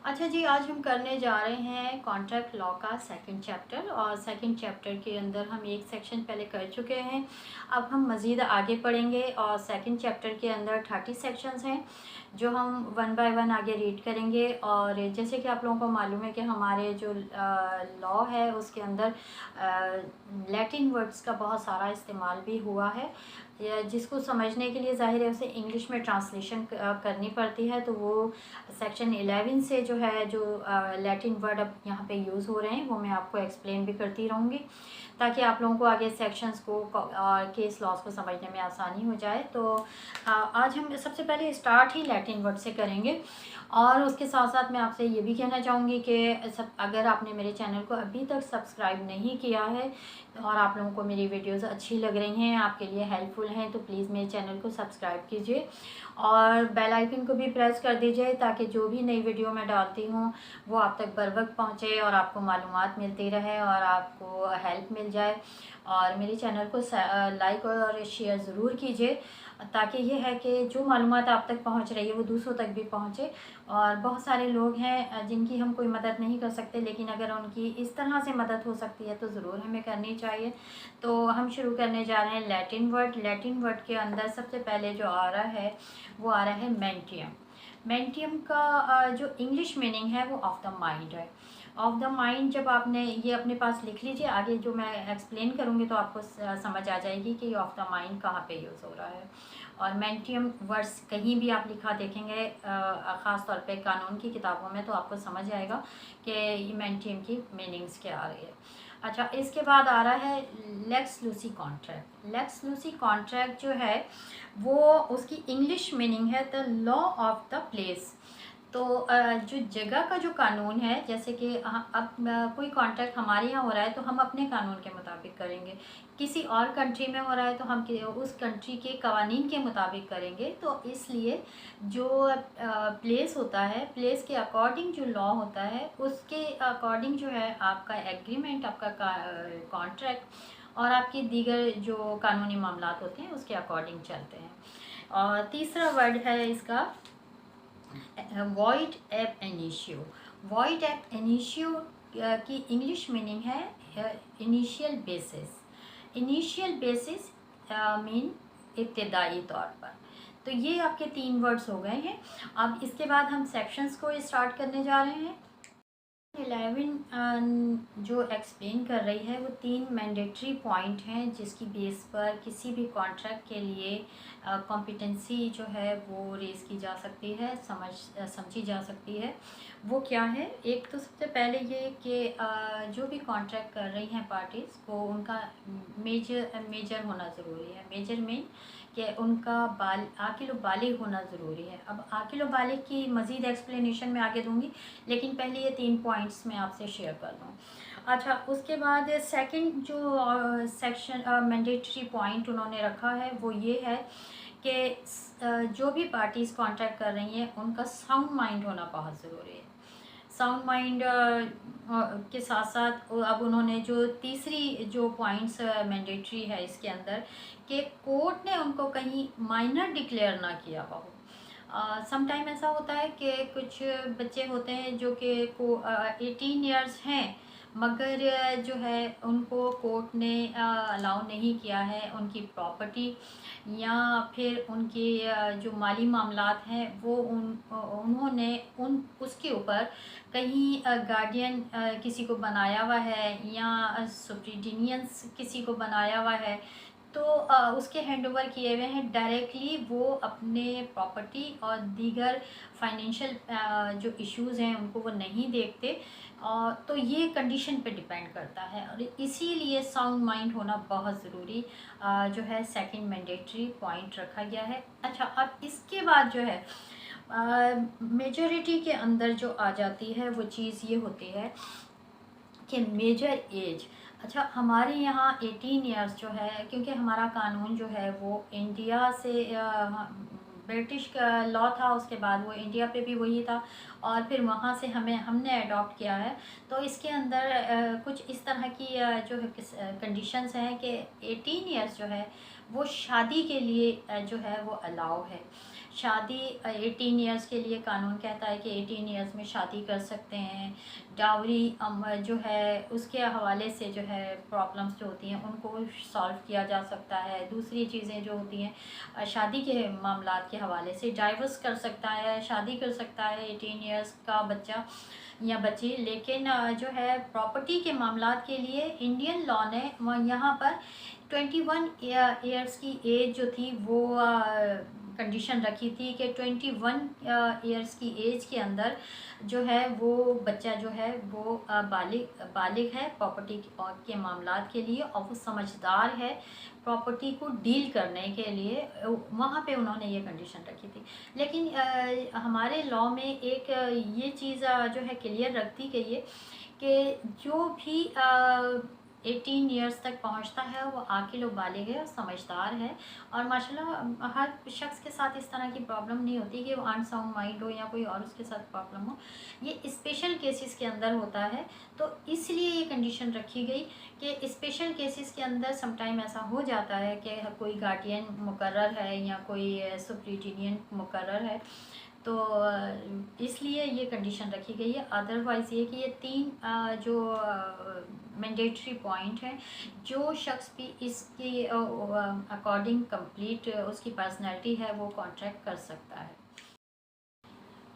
अच्छा जी, आज हम करने जा रहे हैं कॉन्ट्रैक्ट लॉ का सेकंड चैप्टर। और सेकंड चैप्टर के अंदर हम एक सेक्शन पहले कर चुके हैं। अब हम मज़ीद आगे पढ़ेंगे और सेकंड चैप्टर के अंदर 30 सेक्शंस हैं जो हम वन बाय वन आगे रीड करेंगे। और जैसे कि आप लोगों को मालूम है कि हमारे जो लॉ है उसके अंदर लैटिन वर्ड्स का बहुत सारा इस्तेमाल भी हुआ है, जिसको समझने के लिए ज़ाहिर है उसे इंग्लिश में ट्रांसलेशन करनी पड़ती है। तो वो सेक्शन 11 से जो है जो लैटिन वर्ड अब यहाँ पे यूज़ हो रहे हैं वो मैं आपको एक्सप्लेन भी करती रहूँगी, ताकि आप लोगों को आगे सेक्शंस को और केस लॉस को समझने में आसानी हो जाए। तो आज हम सबसे पहले स्टार्ट ही लैटिन वर्ड से करेंगे। और उसके साथ साथ मैं आपसे ये भी कहना चाहूँगी कि सब अगर आपने मेरे चैनल को अभी तक सब्सक्राइब नहीं किया है और आप लोगों को मेरी वीडियोस अच्छी लग रही हैं, आपके लिए हेल्पफुल हैं, तो प्लीज़ मेरे चैनल को सब्सक्राइब कीजिए और बेल आइकन को भी प्रेस कर दीजिए, ताकि जो भी नई वीडियो मैं डालती हूँ वो आप तक बर वक्त पहुँचे और आपको मालूमात मिलती रहे और आपको हेल्प मिल जाए। और मेरे चैनल को लाइक और शेयर ज़रूर कीजिए, ताकि ये है कि जो मालूमात आप तक पहुंच रही है वो दूसरों तक भी पहुंचे। और बहुत सारे लोग हैं जिनकी हम कोई मदद नहीं कर सकते, लेकिन अगर उनकी इस तरह से मदद हो सकती है तो ज़रूर हमें करनी चाहिए। तो हम शुरू करने जा रहे हैं लैटिन वर्ड। लैटिन वर्ड के अंदर सबसे पहले जो आ रहा है वो आ रहा है मेंटियम। मेंटियम का जो इंग्लिश मीनिंग है वो ऑफ द माइंड है। ऑफ द माइंड जब आपने ये अपने पास लिख लीजिए, आगे जो मैं एक्सप्लेन करूँगी तो आपको समझ आ जाएगी कि ये ऑफ द माइंड कहाँ पे यूज़ हो रहा है। और मेंटियम वर्ड्स कहीं भी आप लिखा देखेंगे, ख़ास तौर पे कानून की किताबों में, तो आपको समझ आएगा कि ये मेंटियम की मीनिंग्स क्या आ रही है। अच्छा, इसके बाद आ रहा है लेक्स लूसी कॉन्ट्रैक्ट। लेक्स लूसी कॉन्ट्रैक्ट जो है वो उसकी इंग्लिश मीनिंग है the law of the place. तो जो जगह का जो कानून है, जैसे कि अब कोई कॉन्ट्रैक्ट हमारे यहाँ हो रहा है तो हम अपने कानून के मुताबिक करेंगे, किसी और कंट्री में हो रहा है तो हम उस कंट्री के कवानीन के मुताबिक करेंगे। तो इसलिए जो प्लेस होता है, प्लेस के अकॉर्डिंग जो लॉ होता है उसके अकॉर्डिंग जो है आपका एग्रीमेंट, आपका कॉन्ट्रैक्ट और आपकी दीगर जो कानूनी मामलात होते हैं उसके अकॉर्डिंग चलते हैं। और तीसरा वर्ड है इसका वॉइड एब इनिशियो। वॉइड एब इनिशियो की इंग्लिश मीनिंग है initial basis. Initial basis mean इब्तदाई तौर पर। तो ये आपके 3 वर्ड्स हो गए हैं। अब इसके बाद हम सेक्शंस को स्टार्ट करने जा रहे हैं। 11 जो एक्सप्लेन कर रही है वो 3 मैंडेटरी पॉइंट हैं जिसकी बेस पर किसी भी कॉन्ट्रैक्ट के लिए कॉम्पिटेंसी जो है वो रेज़ की जा सकती है, समझी जा सकती है। वो क्या है? एक तो सबसे पहले ये कि जो भी कॉन्ट्रैक्ट कर रही हैं पार्टीज़ को उनका मेजर होना ज़रूरी है। मेजर मीन कि उनका आकिल व बालिग होना ज़रूरी है। अब आकिल व बालिग की मज़ीद एक्सप्लेनेशन मैं आगे दूंगी, लेकिन पहले ये 3 पॉइंट्स मैं आपसे शेयर कर दूँ। अच्छा, उसके बाद सेकंड जो सेक्शन मैंडेटरी पॉइंट उन्होंने रखा है वो ये है कि जो भी पार्टीज़ कॉन्ट्रैक्ट कर रही हैं उनका साउंड माइंड होना बहुत ज़रूरी है। साउंड माइंड के साथ साथ अब उन्होंने जो तीसरी जो पॉइंट्स मैंडेटरी है इसके अंदर, कि कोर्ट ने उनको कहीं माइनर डिक्लेयर ना किया हुआ हो। सम टाइम ऐसा होता है कि कुछ बच्चे होते हैं जो कि को 18 ईयर्स हैं, मगर जो है उनको कोर्ट ने अलाउ नहीं किया है उनकी प्रॉपर्टी या फिर उनके जो माली मामलात हैं वो उन्होंने उन उसके ऊपर कहीं गार्डियन किसी को बनाया हुआ है या सुप्रीडिनियंस किसी को बनाया हुआ है, तो उसके हैंडओवर किए हुए हैं डायरेक्टली। वो अपने प्रॉपर्टी और दीगर फाइनेंशियल जो इश्यूज़ हैं उनको वो नहीं देखते। और तो ये कंडीशन पे डिपेंड करता है और इसीलिए साउंड माइंड होना बहुत ज़रूरी जो है सेकंड मैंडेटरी पॉइंट रखा गया है। अच्छा, अब इसके बाद जो है मेजॉरिटी के अंदर जो आ जाती है वो चीज़ ये होती है कि मेजर एज। अच्छा, हमारे यहाँ 18 ईयर्स जो है, क्योंकि हमारा कानून जो है वो इंडिया से ब्रिटिश का लॉ था, उसके बाद वो इंडिया पे भी वही था और फिर वहाँ से हमने अडॉप्ट किया है। तो इसके अंदर कुछ इस तरह की जो है कंडीशंस हैं कि 18 ईयर्स जो है वो शादी के लिए जो है वो अलाउ है। शादी 18 इयर्स के लिए कानून कहता है कि 18 इयर्स में शादी कर सकते हैं। डाउरी जो है उसके हवाले से जो है प्रॉब्लम्स जो होती हैं उनको सॉल्व किया जा सकता है। दूसरी चीज़ें जो होती हैं शादी के मामलात के हवाले से डाइवर्स कर सकता है, शादी कर सकता है 18 इयर्स का बच्चा या बच्ची। लेकिन जो है प्रॉपर्टी के मामलात के लिए इंडियन लॉ ने यहाँ पर 21 ईयर्स की एज जो थी वो कंडीशन रखी थी कि 21 ईयर्स की एज के अंदर जो है वो बच्चा जो है वो बालिग है प्रॉपर्टी के मामलात के लिए, और वो समझदार है प्रॉपर्टी को डील करने के लिए। वहाँ पे उन्होंने ये कंडीशन रखी थी। लेकिन हमारे लॉ में एक ये चीज़ जो है क्लियर रखती गई है कि जो भी 18 इयर्स तक पहुंचता है वो आकिल व बालिग है और समझदार है। और माशाल्लाह हर शख्स के साथ इस तरह की प्रॉब्लम नहीं होती कि वो अनसाउंड माइंड हो या कोई और उसके साथ प्रॉब्लम हो, ये स्पेशल केसेस के अंदर होता है। तो इसलिए ये कंडीशन रखी गई कि स्पेशल केसेस के अंदर समटाइम ऐसा हो जाता है कि कोई गार्डियन मुकर्रर है या कोई सुप्रिटेंडेंट मुकर्रर है, तो इसलिए ये कंडीशन रखी गई है। अदरवाइज़ ये कि ये 3 जो मैंडेटरी पॉइंट हैं, जो शख्स भी इसके अकॉर्डिंग कंप्लीट उसकी पर्सनैलिटी है वो कॉन्ट्रैक्ट कर सकता है।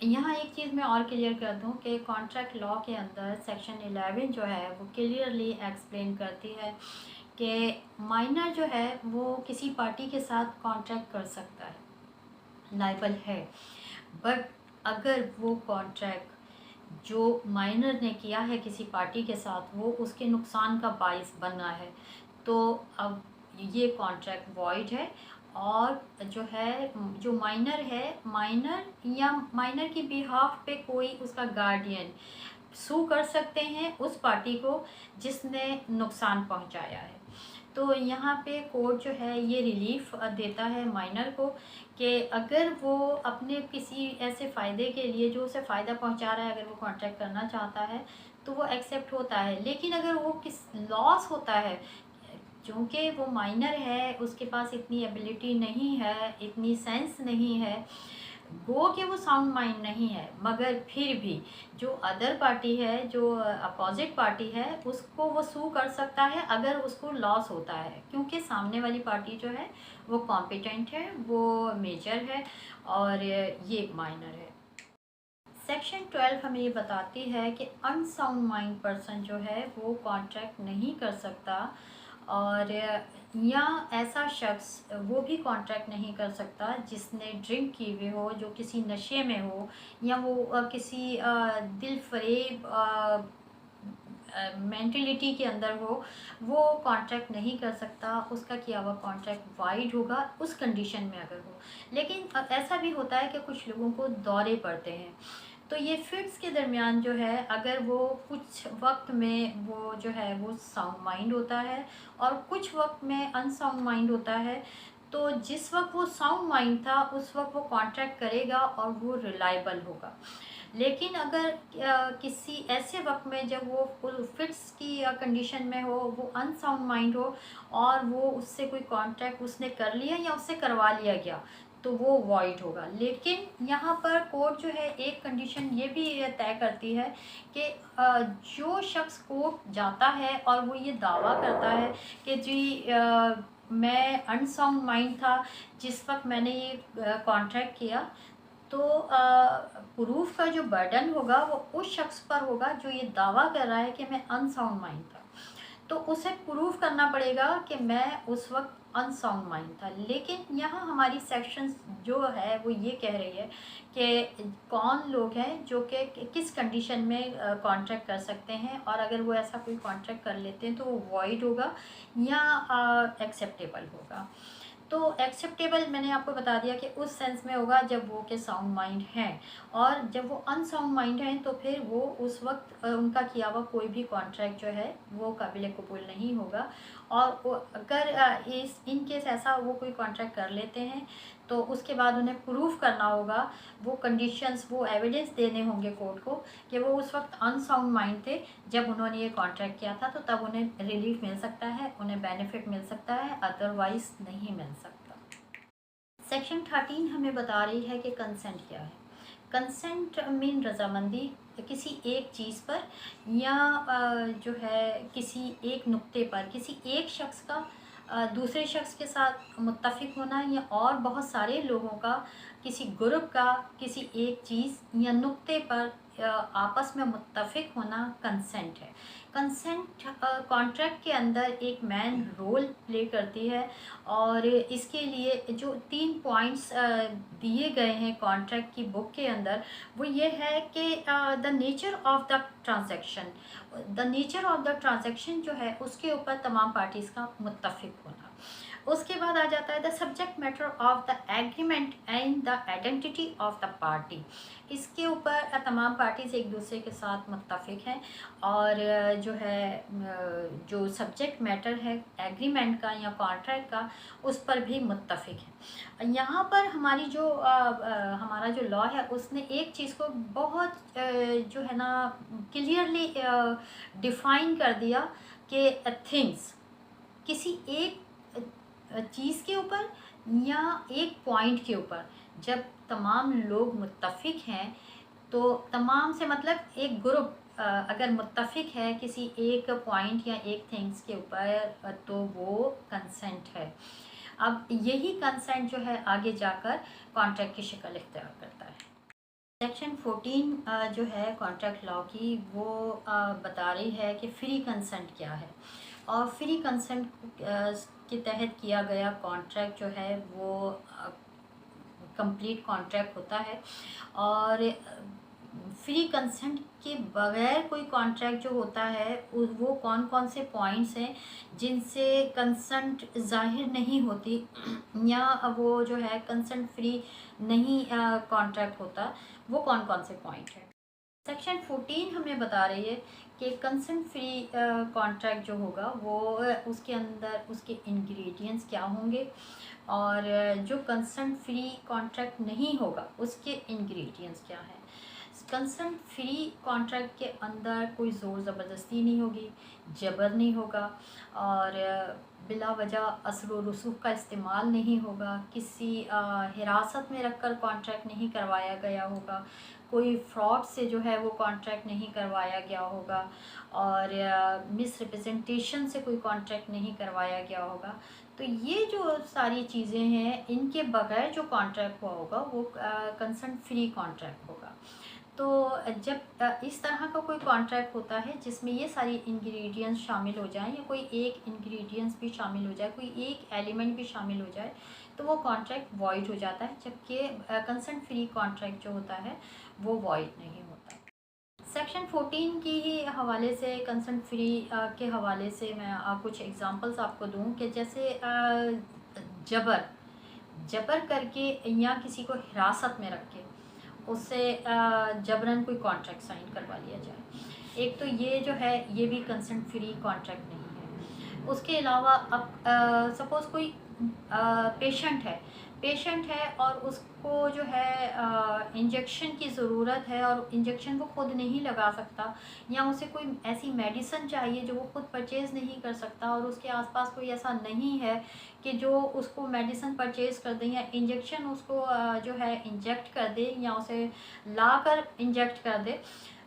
यहाँ एक चीज़ मैं और क्लियर कर दूँ कि कॉन्ट्रैक्ट लॉ के अंदर सेक्शन 11 जो है वो क्लियरली एक्सप्लेन करती है कि माइनर जो है वो किसी पार्टी के साथ कॉन्ट्रैक्ट कर सकता है, लायबल है। बट अगर वो कॉन्ट्रैक्ट जो माइनर ने किया है किसी पार्टी के साथ वो उसके नुकसान का बाइस बना है, तो अब ये कॉन्ट्रैक्ट वॉइड है। और जो है जो माइनर है, माइनर या माइनर की बिहाफ पे कोई उसका गार्डियन सू कर सकते हैं उस पार्टी को जिसने नुकसान पहुंचाया है। तो यहाँ पे कोर्ट जो है ये रिलीफ देता है माइनर को कि अगर वो अपने किसी ऐसे फ़ायदे के लिए जो उसे फ़ायदा पहुँचा रहा है, अगर वो कॉन्ट्रैक्ट करना चाहता है तो वो एक्सेप्ट होता है। लेकिन अगर वो किस लॉस होता है, क्योंकि वो माइनर है, उसके पास इतनी एबिलिटी नहीं है, इतनी सेंस नहीं है, गो कि वो साउंड माइंड नहीं है, मगर फिर भी जो अदर पार्टी है, जो अपोजिट पार्टी है, उसको वो सू कर सकता है अगर उसको लॉस होता है, क्योंकि सामने वाली पार्टी जो है वो कॉम्पिटेंट है, वो मेजर है और ये माइनर है। सेक्शन 12 हमें ये बताती है कि अनसाउंड माइंड पर्सन जो है वो कॉन्ट्रैक्ट नहीं कर सकता, और या ऐसा शख्स वो भी कॉन्ट्रैक्ट नहीं कर सकता जिसने ड्रिंक की हुई हो, जो किसी नशे में हो, या वो किसी दिल फरेब मेंटलिटी के अंदर हो, वो कॉन्ट्रैक्ट नहीं कर सकता। उसका किया हुआ कॉन्ट्रैक्ट वाइड होगा उस कंडीशन में अगर हो। लेकिन ऐसा भी होता है कि कुछ लोगों को दौरे पड़ते हैं, तो ये फिट्स के दरमियान जो है अगर वो कुछ वक्त में वो जो है वो साउंड माइंड होता है और कुछ वक्त में अनसाउंड माइंड होता है, तो जिस वक्त वो साउंड माइंड था उस वक्त वो कॉन्ट्रैक्ट करेगा और वो रिलायबल होगा। लेकिन अगर किसी ऐसे वक्त में जब वो फुल फिट्स की कंडीशन में हो, वो अनसाउंड माइंड हो और वो उससे कोई कॉन्ट्रैक्ट उसने कर लिया या उससे करवा लिया गया, तो वो वॉइड होगा। लेकिन यहाँ पर कोर्ट जो है एक कंडीशन ये भी तय करती है कि जो शख्स कोर्ट जाता है और वो ये दावा करता है कि जी मैं अनसाउंड माइंड था जिस वक्त मैंने ये कॉन्ट्रैक्ट किया, तो प्रूफ का जो बर्डन होगा वो उस शख्स पर होगा जो ये दावा कर रहा है कि मैं अनसाउंड माइंड था। तो उसे प्रूफ करना पड़ेगा कि मैं उस वक्त अनसाउंड माइंड था। लेकिन यहाँ हमारी सेक्शंस जो है वो ये कह रही है कि कौन लोग हैं जो कि किस कंडीशन में कॉन्ट्रैक्ट कर सकते हैं, और अगर वो ऐसा कोई कॉन्ट्रैक्ट कर लेते हैं तो वो वॉइड होगा या एक्सेप्टेबल होगा। तो एक्सेप्टेबल मैंने आपको बता दिया कि उस सेंस में होगा जब वो के साउंड माइंड हैं, और जब वो अनसाउंड माइंड हैं तो फिर वो उस वक्त उनका किया हुआ कोई भी कॉन्ट्रैक्ट जो है वो काबिल कबूल नहीं होगा। और वो अगर इस इन केस ऐसा वो कोई कॉन्ट्रैक्ट कर लेते हैं तो उसके बाद उन्हें प्रूफ करना होगा, वो कंडीशंस वो एविडेंस देने होंगे कोर्ट को कि वो उस वक्त अनसाउंड माइंड थे जब उन्होंने ये कॉन्ट्रैक्ट किया था, तो तब उन्हें रिलीफ मिल सकता है, उन्हें बेनिफिट मिल सकता है, अदरवाइज नहीं मिल सकता। सेक्शन 13 हमें बता रही है कि कंसेंट क्या है। कंसेंट मीन रजामंदी किसी एक चीज़ पर या जो है किसी एक नुक्ते पर किसी एक शख्स का दूसरे शख्स के साथ मुत्तफिक होना, या और बहुत सारे लोगों का किसी ग्रुप का किसी एक चीज़ या नुक्ते पर आपस में मुत्तफिक होना कंसेंट है। कंसेंट कॉन्ट्रैक्ट के अंदर एक मेन रोल प्ले करती है, और इसके लिए जो 3 पॉइंट्स दिए गए हैं कॉन्ट्रैक्ट की बुक के अंदर, वो ये है कि the nature of the transaction, the nature of the transaction जो है उसके ऊपर तमाम पार्टीज़ का मुत्तफिक होना। उसके बाद आ जाता है the subject matter of the agreement and the identity of the party. इसके ऊपर तमाम पार्टीज़ एक दूसरे के साथ मुत्तफिक हैं, और जो है जो सब्जेक्ट मैटर है एग्रीमेंट का या कॉन्ट्रैक्ट का, उस पर भी मुत्तफिक है। यहाँ पर हमारी जो हमारा जो लॉ है उसने एक चीज़ को बहुत जो है ना क्लियरली डिफ़ाइन कर दिया कि थिंग्स किसी एक चीज़ के ऊपर या एक पॉइंट के ऊपर जब तमाम लोग मुत्तफिक हैं, तो तमाम से मतलब एक ग्रुप अगर मुत्तफिक है किसी एक पॉइंट या एक थिंग्स के ऊपर, तो वो कंसेंट है। अब यही कंसेंट जो है आगे जाकर कॉन्ट्रैक्ट की शक्ल इख्तियार करता है। सेक्शन 14 जो है कॉन्ट्रैक्ट लॉ की, वो बता रही है कि फ्री कंसेंट क्या है, और फ्री कंसेंट के तहत किया गया कॉन्ट्रैक्ट जो है वो कंप्लीट कॉन्ट्रैक्ट होता है। और फ्री कंसेंट के बगैर कोई कॉन्ट्रैक्ट जो होता है वो कौन कौन से पॉइंट्स हैं जिनसे कंसेंट ज़ाहिर नहीं होती या वो जो है कंसेंट फ्री नहीं कॉन्ट्रैक्ट होता, वो कौन कौन से पॉइंट हैं। सेक्शन 14 हमें बता रही है कि कंसेंट फ्री कॉन्ट्रैक्ट जो होगा वो उसके अंदर उसके इंग्रेडिएंट्स क्या होंगे, और जो कंसेंट फ्री कॉन्ट्रैक्ट नहीं होगा उसके इंग्रेडिएंट्स क्या हैं। कंसेंट फ्री कॉन्ट्रैक्ट के अंदर कोई ज़ोर ज़बरदस्ती नहीं होगी, जबर नहीं होगा, और बिला वजह असर व रसूख का इस्तेमाल नहीं होगा, किसी हिरासत में रखकर कॉन्ट्रैक्ट नहीं करवाया गया होगा, कोई फ्रॉड से जो है वो कॉन्ट्रैक्ट नहीं करवाया गया होगा, और मिस रिप्रेजेंटेशन से कोई कॉन्ट्रैक्ट नहीं करवाया गया होगा। तो ये जो सारी चीज़ें हैं, इनके बगैर जो कॉन्ट्रैक्ट हुआ होगा वो कंसेंट फ्री कॉन्ट्रैक्ट होगा। तो जब इस तरह का कोई कॉन्ट्रैक्ट होता है जिसमें ये सारी इंग्रेडिएंट्स शामिल हो जाएं, या कोई एक इंग्रेडिएंट्स भी शामिल हो जाए, कोई एक एलिमेंट भी शामिल हो जाए, तो वो कॉन्ट्रैक्ट वॉइड हो जाता है, जबकि कंसेंट फ्री कॉन्ट्रैक्ट जो होता है वो वॉइड नहीं होता। सेक्शन 14 की ही हवाले से, कंसेंट फ्री के हवाले से मैं कुछ एग्जांपल्स आपको दूं कि जैसे जबर जबर करके या किसी को हिरासत में रख के उससे जबरन कोई कॉन्ट्रैक्ट साइन करवा लिया जाए। एक तो ये जो है ये भी कंसेंट फ्री कॉन्ट्रैक्ट नहीं है। उसके अलावा अब सपोज़ कोई पेशेंट है और उसको जो है इंजेक्शन की ज़रूरत है, और इंजेक्शन वो खुद नहीं लगा सकता, या उसे कोई ऐसी मेडिसिन चाहिए जो वो खुद परचेज़ नहीं कर सकता, और उसके आसपास कोई ऐसा नहीं है कि जो उसको मेडिसिन परचेज़ कर दे या इंजेक्शन उसको जो है इंजेक्ट कर दे या उसे लाकर इंजेक्ट कर दे,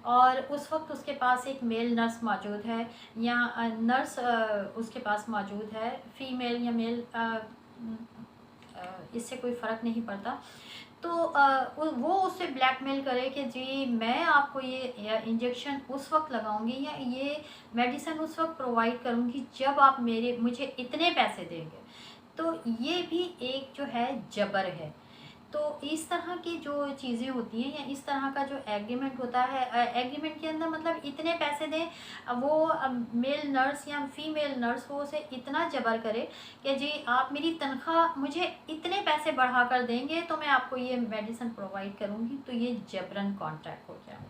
और उस वक्त उसके पास एक मेल नर्स मौजूद है या नर्स उसके पास मौजूद है, फीमेल या मेल इससे कोई फ़र्क नहीं पड़ता। तो वो उससे ब्लैकमेल करे कि जी मैं आपको ये इंजेक्शन उस वक्त लगाऊंगी या ये मेडिसिन उस वक्त प्रोवाइड करूंगी जब आप मुझे इतने पैसे देंगे। तो ये भी एक जो है जबर है। तो इस तरह की जो चीज़ें होती हैं या इस तरह का जो एग्रीमेंट होता है, एग्रीमेंट के अंदर मतलब इतने पैसे दें, वो मेल नर्स या फीमेल नर्स वो उसे इतना जबर करे कि जी आप मेरी तनख्वाह मुझे इतने पैसे बढ़ा कर देंगे तो मैं आपको ये मेडिसिन प्रोवाइड करूँगी। तो ये जबरन कॉन्ट्रैक्ट हो गया,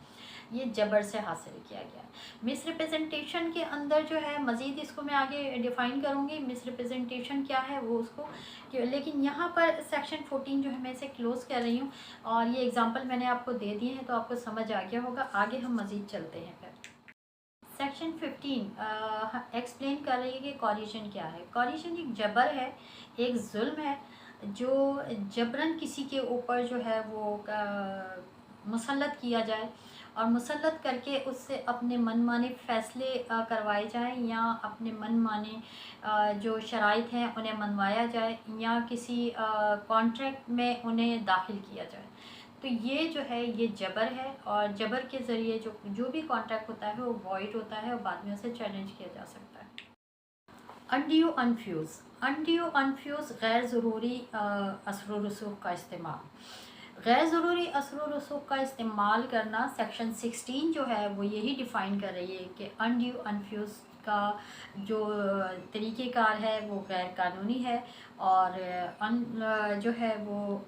ये जबर से हासिल किया गया। मिस रिप्रेजेंटेशन के अंदर जो है मज़ीद इसको मैं आगे डिफ़ाइन करूँगी, मिस रिप्रेजेंटेशन क्या है वो उसको, लेकिन यहाँ पर सेक्शन 14 जो है मैं इसे क्लोज़ कर रही हूँ, और ये एग्जांपल मैंने आपको दे दिए हैं तो आपको समझ आ गया होगा। आगे हम मज़ीद चलते हैं। फिर सेक्शन 15 एक्सप्लेन कर रही है कि कॉरिजन क्या है। कॉरिजन एक जबर है, एक जुल्म है जो जबरन किसी के ऊपर जो है वो मुसल्लत किया जाए और मुसल्लत करके उससे अपने मनमाने फ़ैसले करवाए जाएँ या अपने मनमाने जो शराइत हैं उन्हें मनवाया जाए या किसी कॉन्ट्रैक्ट में उन्हें दाखिल किया जाए। तो ये जो है ये जबर है और जबर के ज़रिए जो भी कॉन्ट्रैक्ट होता है वो वॉइड होता है और बाद में उसे चैलेंज किया जा सकता है। अनड्यू अनफ्यूज़ गैर ज़रूरी असर व रसूख का इस्तेमाल। गैर ज़रूरी असर व रसूख का इस्तेमाल करना सेक्शन 16 जो है वो यही डिफ़ाइन कर रही है कि अनड्यू अनफ्यूज़ का जो तरीक़ेकार है वो गैर कानूनी है और जो है वो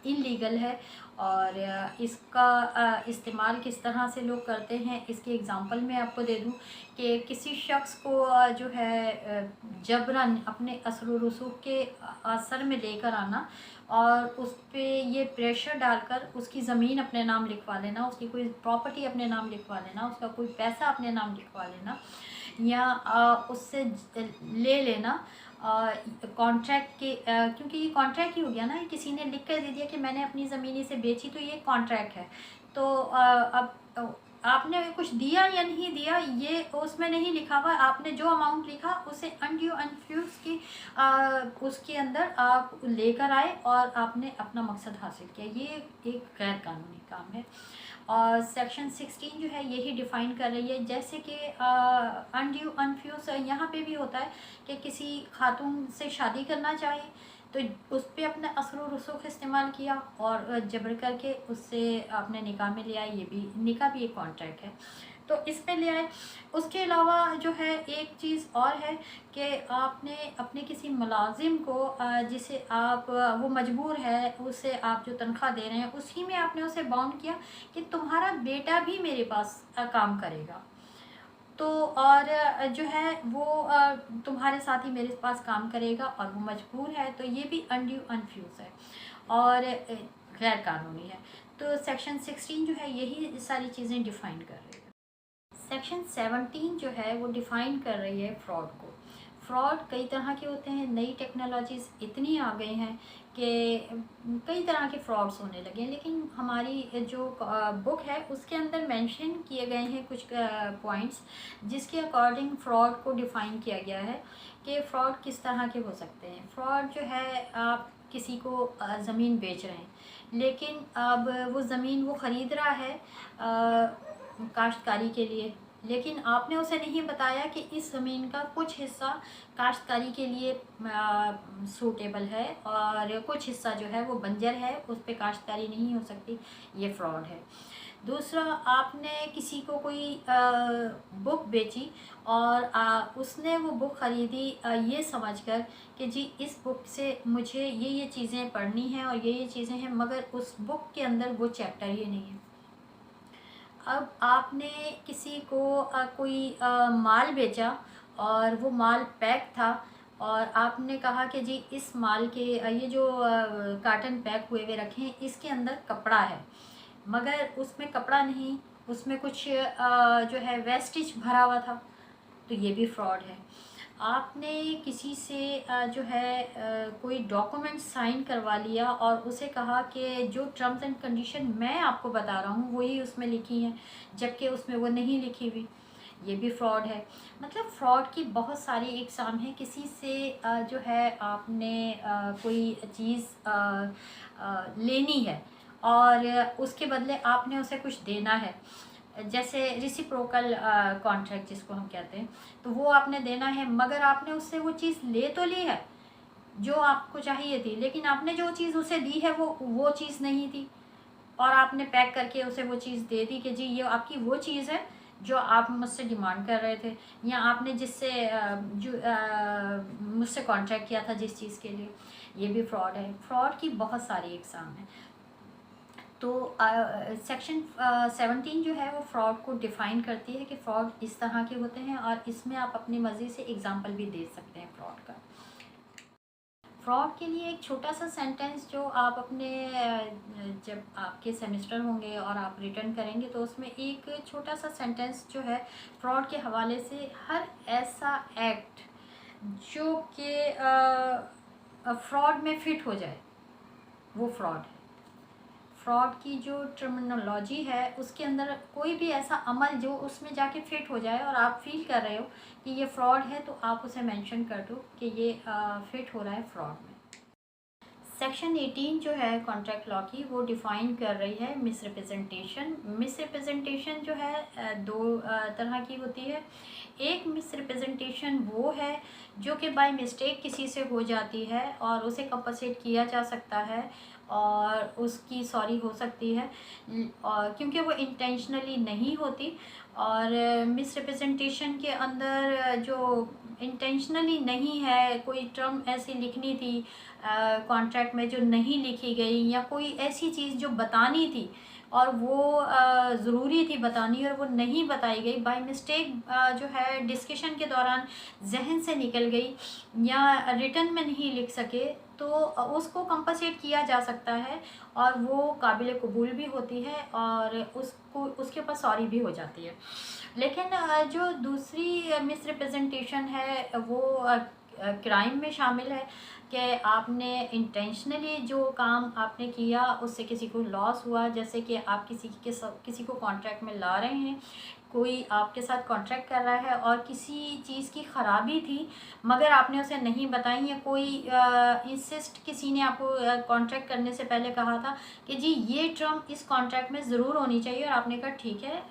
इलीगल है और इसका इस्तेमाल किस तरह से लोग करते हैं इसकी एग्ज़ाम्पल मैं आपको दे दूं कि किसी शख्स को जो है जबरन अपने असर व रसूख के असर में लेकर आना और उस पे ये प्रेशर डालकर उसकी ज़मीन अपने नाम लिखवा लेना, उसकी कोई प्रॉपर्टी अपने नाम लिखवा लेना, उसका कोई पैसा अपने नाम लिखवा लेना या उससे ले लेना कॉन्ट्रैक्ट के क्योंकि ये कॉन्ट्रैक्ट ही हो गया ना, किसी ने लिख कर दे दिया कि मैंने अपनी ज़मीन इसे बेची तो ये कॉन्ट्रैक्ट है। तो अब आपने कुछ दिया या नहीं दिया ये उसमें नहीं लिखा हुआ, आपने जो अमाउंट लिखा उसे अनड्यू अनफ्यूज़ की उसके अंदर आप लेकर आए और आपने अपना मकसद हासिल किया, ये एक गैर कानूनी काम है। और सेक्शन 16 जो है यही डिफ़ाइन कर रही है, जैसे कि अनड्यू अनफ्यूज़ यहाँ पे भी होता है कि किसी खातून से शादी करना चाहे तो उस पर अपना असर व रसूख इस्तेमाल किया और जबर करके उससे आपने निकाह में ले आए, ये भी निकाह भी एक कॉन्ट्रैक्ट है तो इस पे ले आए। उसके अलावा जो है एक चीज़ और है कि आपने अपने किसी मुलाजिम को जिसे आप वो मजबूर है उसे आप जो तनख्वाह दे रहे हैं उसी में आपने उसे बाउंड किया कि तुम्हारा बेटा भी मेरे पास काम करेगा तो और जो है वो तुम्हारे साथ ही मेरे पास काम करेगा और वो मजबूर है, तो ये भी अनड्यू अनफ्यूज़ है और गैर कानूनी है। तो सेक्शन 16 जो है यही सारी चीज़ें डिफ़ाइन कर रही है। सेक्शन 17 जो है वो डिफ़ाइन कर रही है फ्रॉड को। फ्रॉड कई तरह के होते हैं, नई टेक्नोलॉजीज़ इतनी आ गई हैं कि कई तरह के फ्रॉड्स होने लगे हैं, लेकिन हमारी जो बुक है उसके अंदर मेंशन किए गए हैं कुछ पॉइंट्स जिसके अकॉर्डिंग फ़्रॉड को डिफ़ाइन किया गया है कि फ़्रॉड किस तरह के हो सकते हैं। फ़्रॉड जो है आप किसी को ज़मीन बेच रहे हैं लेकिन अब वो ज़मीन वो ख़रीद रहा है काश्तकारी के लिए, लेकिन आपने उसे नहीं बताया कि इस ज़मीन का कुछ हिस्सा काश्तकारी के लिए सूटेबल है और कुछ हिस्सा जो है वो बंजर है, उस पर काश्तकारी नहीं हो सकती, ये फ्रॉड है। दूसरा, आपने किसी को कोई बुक बेची और उसने वो बुक ख़रीदी ये समझकर कि जी इस बुक से मुझे ये चीज़ें पढ़नी हैं और ये चीज़ें हैं, मगर उस बुक के अंदर वो चैप्टर ही नहीं है। अब आपने किसी को कोई माल बेचा और वो माल पैक था और आपने कहा कि जी इस माल के ये जो कार्टन पैक हुए हुए रखे हैं इसके अंदर कपड़ा है, मगर उसमें कपड़ा नहीं, उसमें कुछ जो है वेस्टेज भरा हुआ था, तो ये भी फ्रॉड है। आपने किसी से जो है कोई डॉक्यूमेंट साइन करवा लिया और उसे कहा कि जो टर्म्स एंड कंडीशन मैं आपको बता रहा हूँ वही उसमें लिखी हैं, जबकि उसमें वो नहीं लिखी हुई, ये भी फ्रॉड है। मतलब फ़्रॉड की बहुत सारी इकसाम है। किसी से जो है आपने कोई चीज़ लेनी है और उसके बदले आपने उसे कुछ देना है, जैसे रिसिप्रोकल कॉन्ट्रैक्ट जिसको हम कहते हैं, तो वो आपने देना है, मगर आपने उससे वो चीज़ ले तो ली है जो आपको चाहिए थी, लेकिन आपने जो चीज़ उसे दी है वो चीज़ नहीं थी और आपने पैक करके उसे वो चीज़ दे दी कि जी ये आपकी वो चीज़ है जो आप मुझसे डिमांड कर रहे थे या आपने जिससे मुझसे कॉन्ट्रैक्ट किया था जिस चीज़ के लिए, ये भी फ्रॉड है। फ्रॉड की बहुत सारी इकसाम है। तो सेक्शन 17 जो है वो फ्रॉड को डिफ़ाइन करती है कि फ़्रॉड इस तरह के होते हैं और इसमें आप अपनी मर्ज़ी से एग्ज़ाम्पल भी दे सकते हैं फ्रॉड का। फ्रॉड के लिए एक छोटा सा सेंटेंस जो आप अपने जब आपके सेमेस्टर होंगे और आप रिटर्न करेंगे तो उसमें एक छोटा सा सेंटेंस जो है फ्रॉड के हवाले से, हर ऐसा एक्ट जो कि फ्रॉड में फिट हो जाए वो फ्रॉड है। फ्रॉड की जो टर्मिनोलॉजी है उसके अंदर कोई भी ऐसा अमल जो उसमें जाके फिट हो जाए और आप फील कर रहे हो कि ये फ्रॉड है, तो आप उसे मेंशन कर दो कि ये फिट हो रहा है फ्रॉड में। सेक्शन 18 जो है कॉन्ट्रैक्ट लॉ की, वो डिफ़ाइन कर रही है मिसरिप्रेजेंटेशन। मिसरिप्रेजेंटेशन जो है दो तरह की होती है। एक मिसरिप्रेजेंटेशन वो है जो कि बाय मिस्टेक किसी से हो जाती है और उसे कंपनसेट किया जा सकता है और उसकी सॉरी हो सकती है, और क्योंकि वो इंटेंशनली नहीं होती। और मिसरिप्रेजेंटेशन के अंदर जो इंटेंशनली नहीं है, कोई टर्म ऐसी लिखनी थी कॉन्ट्रैक्ट में जो नहीं लिखी गई, या कोई ऐसी चीज़ जो बतानी थी और वो ज़रूरी थी बतानी और वो नहीं बताई गई, बाय मिस्टेक जो है डिस्कशन के दौरान जहन से निकल गई या रिटर्न में नहीं लिख सके, तो उसको कंपनसेट किया जा सकता है और वो काबिल कबूल भी होती है और उसको उसके ऊपर सॉरी भी हो जाती है। लेकिन जो दूसरी मिसरिप्रेजेंटेशन है वो क्राइम में शामिल है कि आपने इंटेंशनली जो काम आपने किया उससे किसी को लॉस हुआ। जैसे कि आप किसी को कॉन्ट्रैक्ट में ला रहे हैं, कोई आपके साथ कॉन्ट्रैक्ट कर रहा है और किसी चीज़ की ख़राबी थी मगर आपने उसे नहीं बताई, या कोई इंसिस्ट किसी ने आपको कॉन्ट्रैक्ट करने से पहले कहा था कि जी ये टर्म इस कॉन्ट्रैक्ट में ज़रूर होनी चाहिए, और आपने कहा ठीक है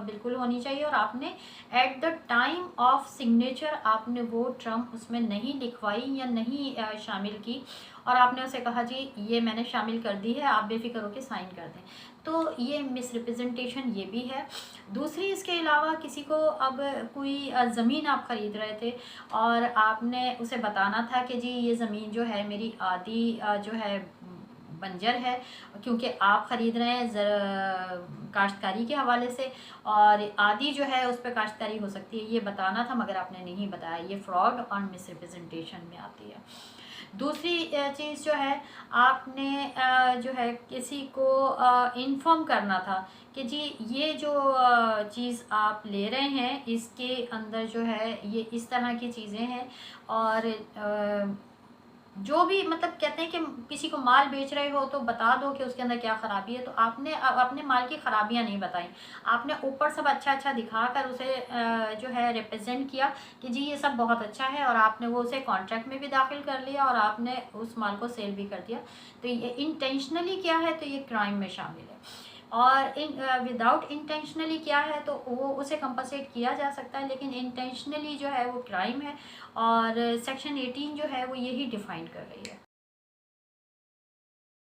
बिल्कुल होनी चाहिए, और आपने at the time of signature आपने वो टर्म उसमें नहीं लिखवाई या नहीं शामिल की, और आपने उसे कहा जी ये मैंने शामिल कर दी है, आप बेफिक्र होकर साइन कर दें। तो ये मिसरिप्रेजेंटेशन ये भी है। दूसरी इसके अलावा किसी को अब कोई ज़मीन आप ख़रीद रहे थे और आपने उसे बताना था कि जी ये ज़मीन जो है मेरी आधी जो है बंजर है, क्योंकि आप ख़रीद रहे हैं काश्तकारी के हवाले से, और आधी जो है उस पर काश्तकारी हो सकती है, ये बताना था मगर आपने नहीं बताया। ये फ्रॉड और मिसरिप्रेजेंटेशन में आती है। दूसरी चीज़ जो है, आपने जो है किसी को इन्फॉर्म करना था कि जी ये जो चीज़ आप ले रहे हैं इसके अंदर जो है ये इस तरह की चीज़ें हैं, और जो भी मतलब कहते हैं कि किसी को माल बेच रहे हो तो बता दो कि उसके अंदर क्या ख़राबी है। तो आपने अपने माल की ख़राबियाँ नहीं बताई, आपने ऊपर सब अच्छा अच्छा दिखाकर उसे जो है रिप्रेजेंट किया कि जी ये सब बहुत अच्छा है, और आपने वो उसे कॉन्ट्रैक्ट में भी दाखिल कर लिया और आपने उस माल को सेल भी कर दिया। तो ये इंटेंशनली क्या है, तो ये क्राइम में शामिल है। और विदाउट इंटेंशनली क्या है, तो वो उसे कंपनसेट किया जा सकता है, लेकिन इंटेंशनली जो है वो क्राइम है, और सेक्शन 18 जो है वो यही डिफ़ाइन कर रही है।